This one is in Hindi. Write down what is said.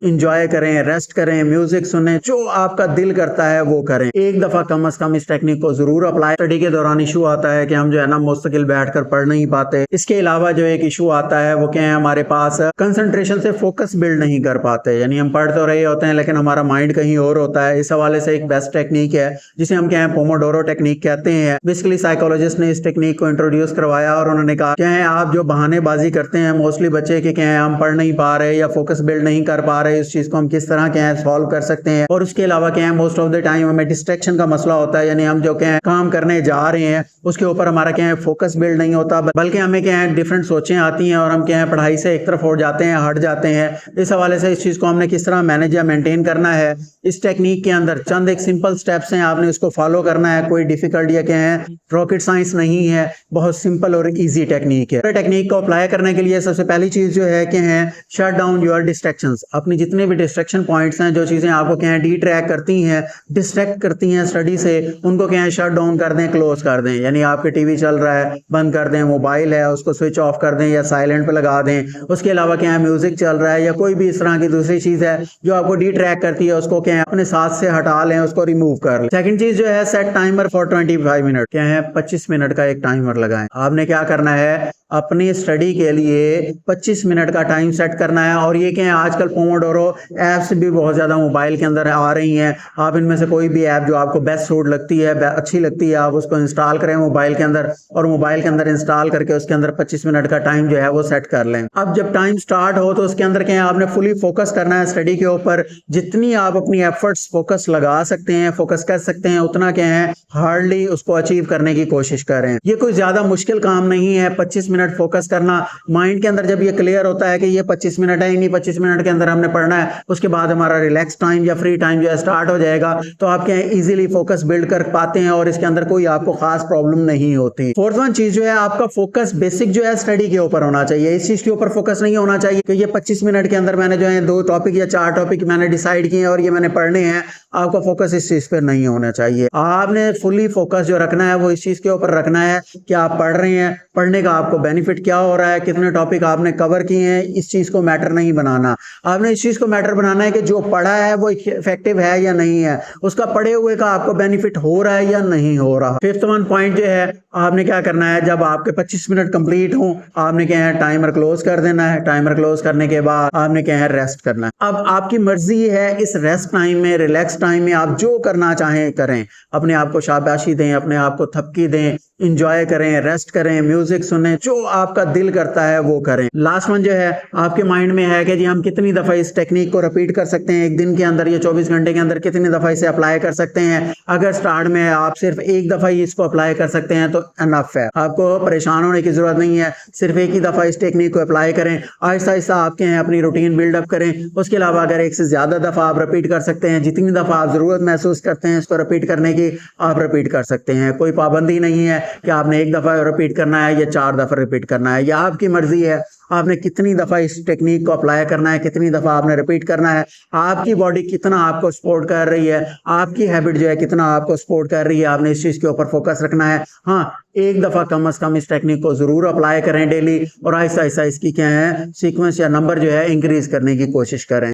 इंजॉय करें, रेस्ट करें, म्यूजिक सुने, जो आपका दिल करता है वो करें। एक दफा कम से कम इस टेक्निक को जरूर अप्लाई। स्टडी के दौरान इशू आता है कि हम जो है ना मुस्तकिल बैठकर पढ़ नहीं पाते। इसके अलावा जो एक इशू आता है वो क्या है, हमारे पास कंसंट्रेशन से फोकस बिल्ड नहीं कर पाते, यानी हम पढ़ तो रहे होते हैं लेकिन हमारा माइंड कहीं और होता है। इस हवाले से एक बेस्ट टेक्निक है जिसे हम क्या है पोमोडोरो टेक्निक कहते हैं। बेसिकली साइकोलॉजिस्ट ने इस टेक्निक को इंट्रोड्यूस करवाया और उन्होंने कहा क्या है, आप जो बहानेबाजी करते हैं मोस्टली बच्चे के क्या है हम पढ़ नहीं पा रहे या फोकस बिल्ड नहीं कर पा रहे, इस चीज को हम किस तरह क्या है सॉल्व कर सकते हैं। और उसके अलावा क्या है मोस्ट ऑफ द टाइम हमें डिस्ट्रैक्शन का मसला होता है, यानी हम जो क्या है काम करने जा रहे हैं उसके ऊपर हमारा क्या है फोकस बिल्ड नहीं होता, बल्कि हमें क्या है डिफरेंट सोचें आती हैं और हम क्या है पढ़ाई से एक तरफ हो जाते हैं, हट जाते हैं। इस हवाले से इस चीज को हमने किस तरह मैनेज या मेंटेन करना है, इस टेक्निक के अंदर चंद एक सिंपल स्टेप्स हैं, आपने उसको फॉलो करना है। कोई डिफिकल्ट या क्या है रॉकेट साइंस नहीं है, बहुत सिंपल और इजी टेक्निक है। टेक्निक को अप्लाई करने के लिए सबसे पहली चीज जो है कि है शट डाउन योर डिस्ट्रैक्शंस। अपनी जितने भी डिस्ट्रैक्शन पॉइंट्स हैं, जो चीजें आपको क्या है डिट्रैक्ट करती हैं, डिस्ट्रैक्ट करती हैं स्टडी से, उनको क्या है शट डाउन कर दें, क्लोज कर दें। यानी आपके टीवी चल रहा है बंद कर दें, मोबाइल है उसको स्विच ऑफ कर दें या साइलेंट पे लगा दें। उसके अलावा क्या है म्यूजिक चल रहा है या कोई भी इस तरह की दूसरी चीज है जो आपको डिट्रैक्ट करती है, उसको क्या है अपने साथ से हटा लें, उसको रिमूव कर लें। सेकंड चीज जो है सेट टाइमर फॉर 25 मिनट। क्या है 25 मिनट का एक टाइमर लगाएं। आपने क्या करना है अपनी स्टडी के लिए 25 मिनट का टाइम सेट करना है। और ये क्या है आजकल पोमोडोरो ऐप्स भी बहुत ज्यादा मोबाइल के अंदर आ रही हैं। आप इनमें से कोई भी ऐप जो आपको बेस्ट सूट लगती है, अच्छी लगती है, आप उसको इंस्टॉल करें मोबाइल के अंदर और मोबाइल के अंदर इंस्टॉल करके उसके अंदर 25 मिनट का टाइम जो है वो सेट कर लें। अब जब टाइम स्टार्ट हो तो उसके अंदर क्या है आपने फुली फोकस करना है स्टडी के ऊपर। जितनी आप अपनी एफर्ट्स फोकस लगा सकते हैं, फोकस कर सकते हैं, उतना क्या है हार्डली उसको अचीव करने की कोशिश करें। ये कोई ज्यादा मुश्किल काम नहीं है 25 मिनट फोकस करना। माइंड के अंदर जब ये क्लियर होता है कि ये 25 मिनट है, इन्हीं 25 मिनट के अंदर हमने पढ़ना है, उसके बाद हमारा रिलैक्स टाइम या फ्री टाइम जो है स्टार्ट हो जाएगा, तो आप क्या है इजीली फोकस बिल्ड कर पाते हैं और इसके अंदर कोई आपको खास प्रॉब्लम नहीं होती। फोर्थ वन चीज जो है आपका फोकस बेसिक जो है स्टडी के ऊपर होना चाहिए। इस चीज के ऊपर फोकस नहीं होना चाहिए कि ये 25 मिनट के अंदर मैंने जो है 2 टॉपिक या 4 टॉपिक मैंने डिसाइड किए और ये मैंने पढ़ने हैं। आपका फोकस इस चीज पर नहीं होना चाहिए। आपने फुली फोकस जो रखना है वो इस चीज के ऊपर रखना है कि आप पढ़ रहे हैं, पढ़ने का आपको बेनिफिट क्या हो रहा है, कितने टॉपिक आपने कवर किए हैं, इस चीज को मैटर नहीं बनाना। आपने इस चीज को मैटर बनाना है कि जो पढ़ा है वो इफेक्टिव है या नहीं है, उसका पढ़े हुए का आपको बेनिफिट हो रहा है या नहीं हो रहा। फिफ्थ वन पॉइंट जो है आपने क्या करना है, जब आपके 25 मिनट कंप्लीट हो आपने क्या है टाइमर क्लोज कर देना है। टाइमर क्लोज करने के बाद आपने क्या है रेस्ट करना है। अब आपकी मर्जी है इस रेस्ट टाइम में, रिलैक्स टाइम में आप जो करना चाहें करें। अपने आप को शाबाशी दें, अपने आप को थपकी दें, इंजॉय करें, रेस्ट करें, म्यूजिक सुने, जो आपका दिल करता है वो करें। लास्ट वन जो है आपके माइंड में है कि जी हम कितनी दफा इस टेक्निक को रिपीट कर सकते हैं एक दिन के अंदर या 24 घंटे के अंदर, कितनी दफा इसे अप्लाई कर सकते हैं। अगर स्टार्ट में आप सिर्फ एक दफा ही इसको अप्लाई कर सकते हैं तो एनफ है, आपको परेशान होने की जरूरत नहीं है। सिर्फ एक ही दफा इस टेक्निक को अप्लाई करें, आहिस्ता आहिस्ता आपके हैं अपनी रूटीन बिल्डअप करें। उसके अलावा अगर एक से ज्यादा दफा आप रिपीट कर सकते हैं, जितनी दफा आप जरूरत महसूस करते हैं इसको रिपीट करने की आप रिपीट कर सकते हैं। कोई पाबंदी नहीं है कि आपने एक दफा रिपीट करना है या 4 दफा रिपीट करना है, यह आपकी मर्जी है। आपने कितनी दफा इस टेक्निक को अप्लाई करना है, कितनी दफा आपने रिपीट करना है, आपकी बॉडी कितना आपको सपोर्ट कर रही है, आपकी हैबिट जो है कितना आपको सपोर्ट कर रही है, आपने इस चीज के ऊपर फोकस रखना है। हाँ, एक दफा कम से कम इस टेक्निक को जरूर अप्लाई करें डेली और आहिस्ता आहिस्ता इसकी क्या है सीक्वेंस या नंबर जो है इंक्रीज करने की कोशिश करें।